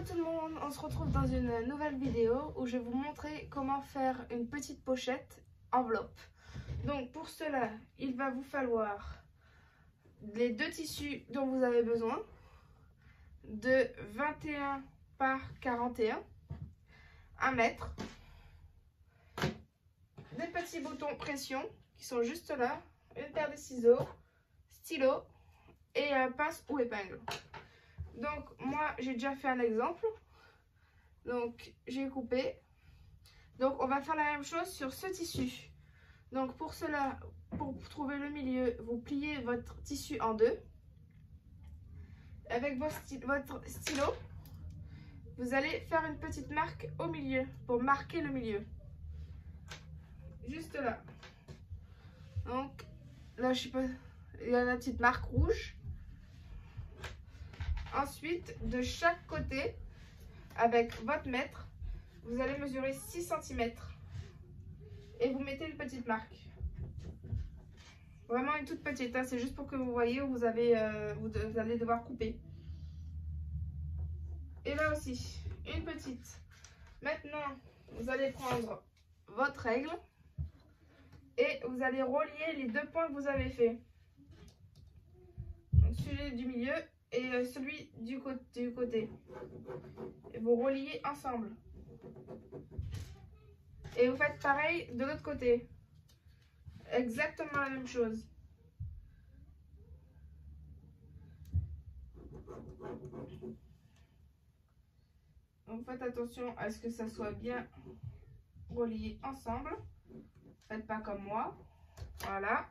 tout le monde, on se retrouve dans une nouvelle vidéo où je vais vous montrer comment faire une petite pochette enveloppe. Donc pour cela, il va vous falloir les deux tissus dont vous avez besoin, de 21 par 41, 1 mètre, des petits boutons pression qui sont juste là, une paire de ciseaux, stylo et pince ou épingle. Donc moi j'ai déjà fait un exemple, donc j'ai coupé. Donc on va faire la même chose sur ce tissu. Donc pour cela, pour trouver le milieu, vous pliez votre tissu en deux. Avec votre stylo, vous allez faire une petite marque au milieu pour marquer le milieu. Juste là. Donc là je sais pas, il y a la petite marque rouge. Ensuite, de chaque côté, avec votre mètre, vous allez mesurer 6 cm. Et vous mettez une petite marque. Vraiment une toute petite, hein, c'est juste pour que vous voyez où vous allez devoir couper. Et là aussi, une petite. Maintenant, vous allez prendre votre règle et vous allez relier les deux points que vous avez fait. Donc, celui du milieu et celui du côté. Et vous reliez ensemble. Et vous faites pareil de l'autre côté. Exactement la même chose. Donc faites attention à ce que ça soit bien relié ensemble. Faites pas comme moi. Voilà.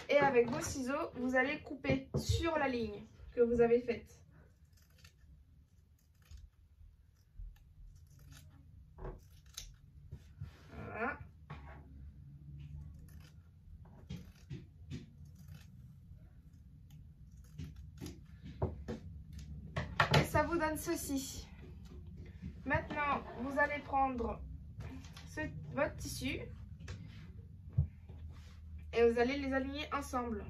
Et avec vos ciseaux, vous allez couper sur la ligne que vous avez faite. Voilà. Et ça vous donne ceci. Maintenant, vous allez prendre votre tissu et vous allez les aligner ensemble.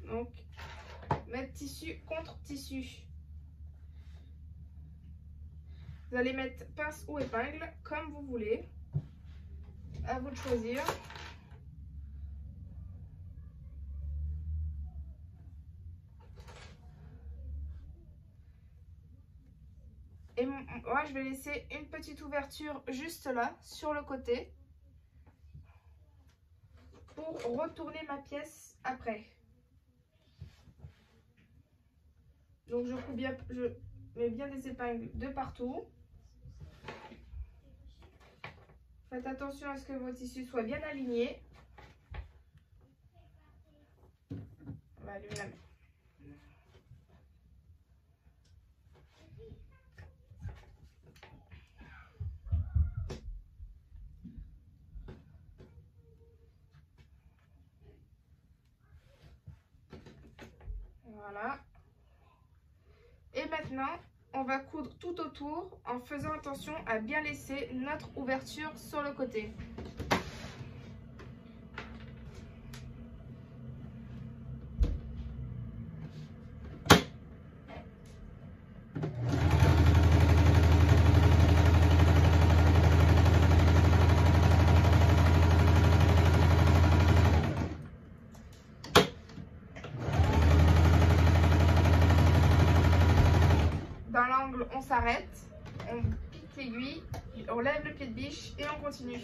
Donc, mettre tissu contre tissu. Vous allez mettre pince ou épingle, comme vous voulez. À vous de choisir. Et moi, je vais laisser une petite ouverture juste là, sur le côté, pour retourner ma pièce après. Donc, je mets bien des épingles de partout. Faites attention à ce que vos tissus soient bien alignés. On va allumer la main. Voilà. Et maintenant, on va coudre tout autour en faisant attention à bien laisser notre ouverture sur le côté. Dans l'angle, on s'arrête, on pique l'aiguille, on lève le pied de biche et on continue.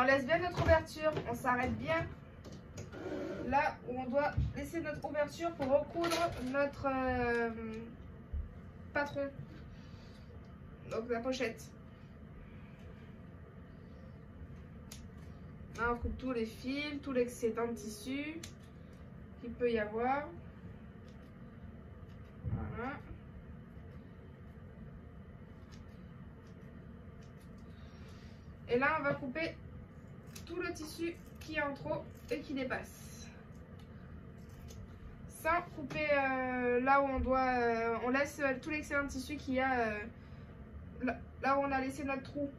on laisse bien notre ouverture, on s'arrête bien là où on doit laisser notre ouverture pour recoudre notre patron, donc la pochette. Là on coupe tous les fils, tout l'excédent de tissu qu'il peut y avoir. Voilà. Et là on va couper tout le tissu qui est en trop et qui dépasse. Sans couper là où on doit, on laisse tout l'excédent de tissu qu'il y a là où on a laissé notre trou.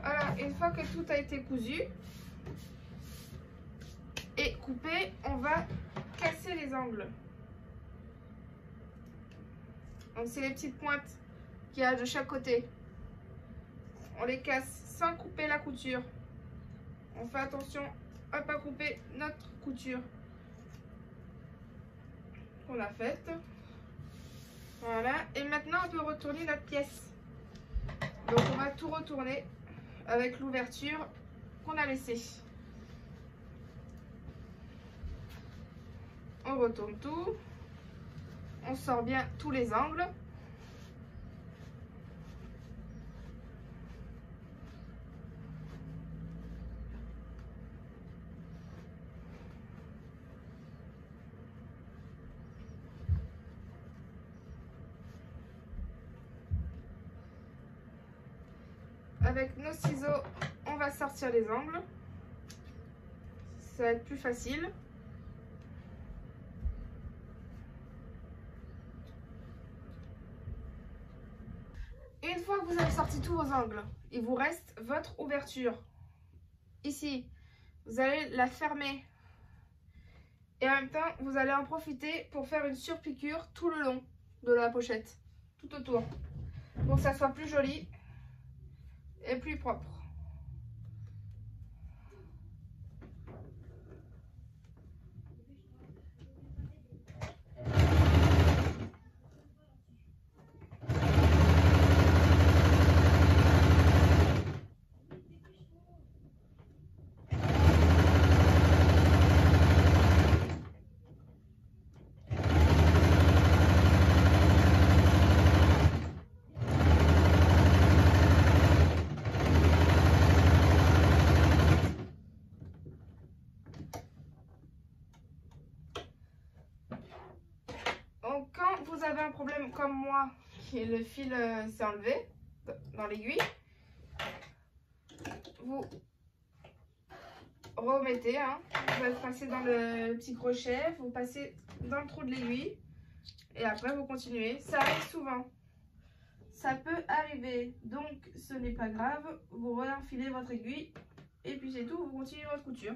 Voilà, une fois que tout a été cousu et coupé, on va casser les angles. Donc c'est les petites pointes qu'il y a de chaque côté. On les casse sans couper la couture. On fait attention à ne pas couper notre couture qu'on a faite. Voilà, et maintenant on peut retourner notre pièce. Donc on va tout retourner avec l'ouverture qu'on a laissée. On retourne tout. On sort bien tous les angles. Avec nos ciseaux, on va sortir les angles. Ça va être plus facile. Une fois que vous avez sorti tous vos angles, il vous reste votre ouverture. Ici, vous allez la fermer. Et en même temps, vous allez en profiter pour faire une surpiqûre tout le long de la pochette, tout autour, pour que ça soit plus joli et plus propre. Donc quand vous avez un problème comme moi, qui le fil s'est enlevé dans l'aiguille, vous remettez, hein, vous allez passer dans le petit crochet, vous passez dans le trou de l'aiguille et après vous continuez. Ça arrive souvent, ça peut arriver, donc ce n'est pas grave, vous réenfilez votre aiguille et puis c'est tout, vous continuez votre couture.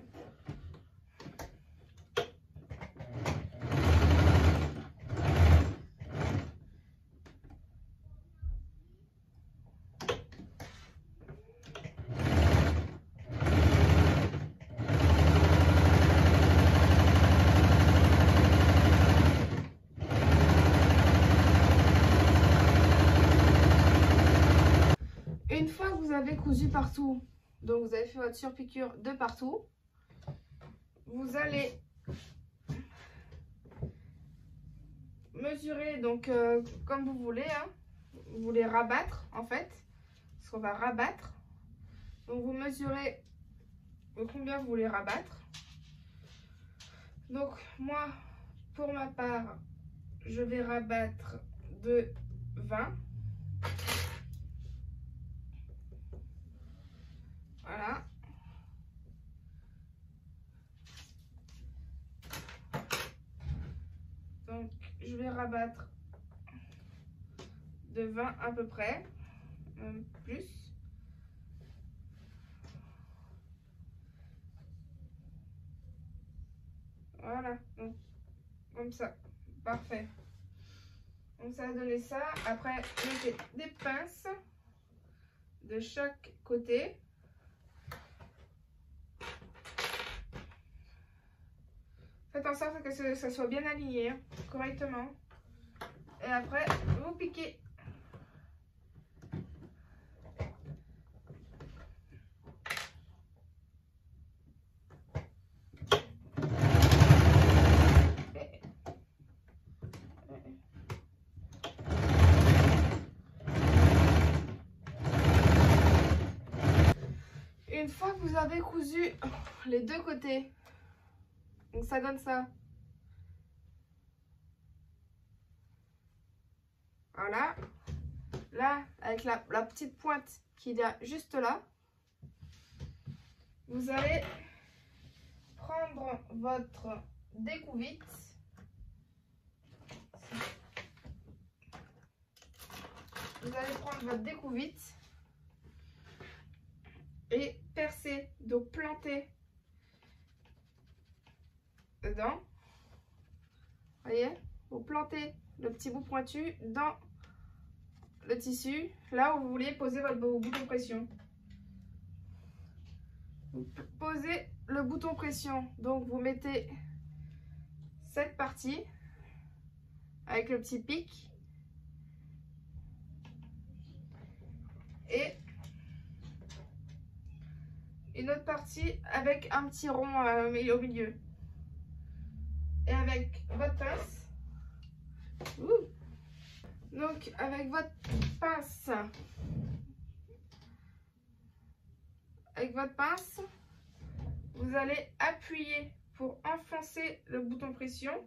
Une fois que vous avez cousu partout, donc vous avez fait votre surpiqûre de partout, vous allez mesurer donc comme vous voulez, hein. Vous voulez rabattre en fait, parce qu'on va rabattre. Donc vous mesurez combien vous voulez rabattre. Donc moi, pour ma part, je vais rabattre de 20. Voilà. Donc, je vais rabattre de 20 à peu près, même plus. Voilà, donc, comme ça. Parfait. Donc ça va donner ça. Après, mettez des pinces de chaque côté. Faites en sorte que ça soit bien aligné, hein, correctement. Et après, vous piquez. Une fois que vous avez cousu les deux côtés, donc ça donne ça. Voilà. Là, avec la petite pointe qu'il y a juste là, vous allez prendre votre découvite. Vous allez prendre votre découvite et percer, donc planter dedans. Voyez, vous plantez le petit bout pointu dans le tissu, là où vous voulez poser votre bouton pression. Vous posez le bouton pression, donc vous mettez cette partie avec le petit pic et une autre partie avec un petit rond au milieu. Et avec votre pince, donc avec votre pince, vous allez appuyer pour enfoncer le bouton pression.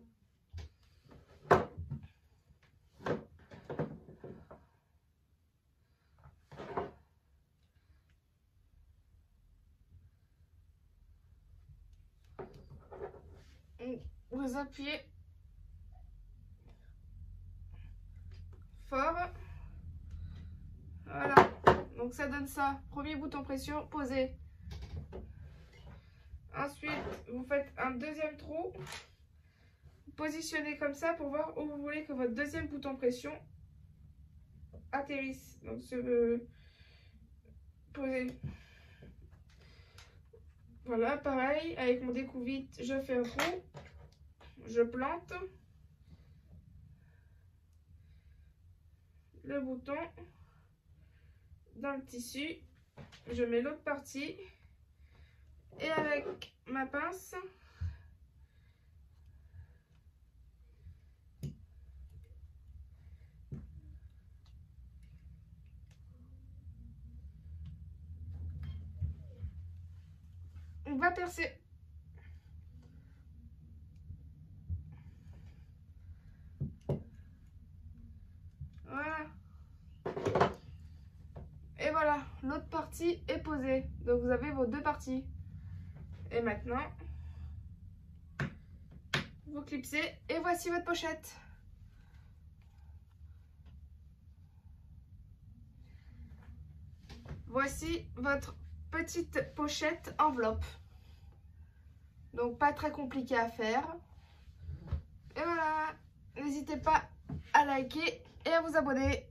Vous appuyez fort. Voilà. Donc ça donne ça. Premier bouton pression, posé. Ensuite, vous faites un deuxième trou. Positionnez comme ça pour voir où vous voulez que votre deuxième bouton pression atterrisse. Donc posé. Voilà, pareil, avec mon découvite, je fais un trou. Je plante le bouton dans le tissu, je mets l'autre partie et avec ma pince, on va percer. Voilà. Et voilà, l'autre partie est posée. Donc vous avez vos deux parties. Et maintenant, vous clipsez et voici votre pochette. Voici votre petite pochette enveloppe. Donc pas très compliqué à faire. Et voilà, n'hésitez pas à liker et à vous abonner.